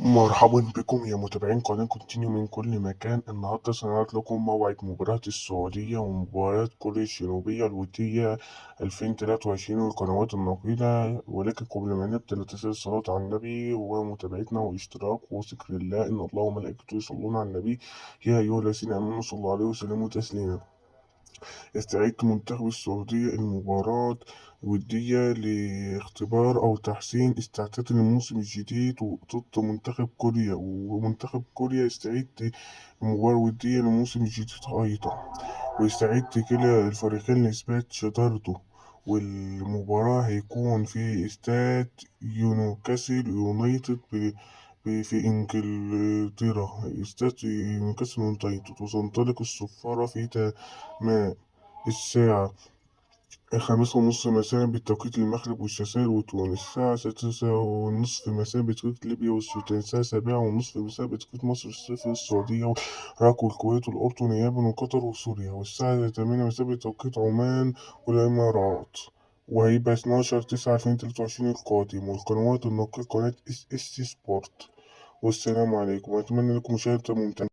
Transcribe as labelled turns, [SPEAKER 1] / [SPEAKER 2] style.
[SPEAKER 1] مرحبا بكم يا متابعين قناة كونتينيو من كل مكان. النهاردة سنعرض لكم موعد مباراة السعودية ومباراة كوريا الجنوبية الودية 2023 والقنوات النقيلة. ولكن قبل ما نبدأ لا تنسوا الصلاة على النبي ومتابعتنا واشتراك وذكر الله إن الله وملائكته يصلون على النبي يا أيها الذين آمنوا صلوا عليه وسلموا تسليما. يستعد منتخب السعودية المباراة ودية لاختبار أو تحسين استعداد الموسم الجديد ضد منتخب كوريا، ومنتخب كوريا يستعد لمباراة ودية للموسم الجديد أيضا، ويستعد كلا الفريقين لإثبات جدارته. والمباراة هيكون في استاد نيوكاسل يونايتد في إنجلترا، استاد نيوكاسل يونايتد، وتنطلق الصفارة في تمام الساعة 5:30 مساء بتوقيت المغرب والجزائر وتونس، الساعة 6:30 مساء بتوقيت ليبيا والسودان، الساعة 7:30 مساء بتوقيت مصر الصيف والسعودية والعراق والكويت والأردن واليمن وقطر وسوريا، والساعة 8 مساء بتوقيت عمان والإمارات. وهيبقى 12/9/2023 القادم. والقنوات الناقلة قناة اس اس سبورت. والسلام عليكم وأتمنى لكم مشاهدة ممتعة.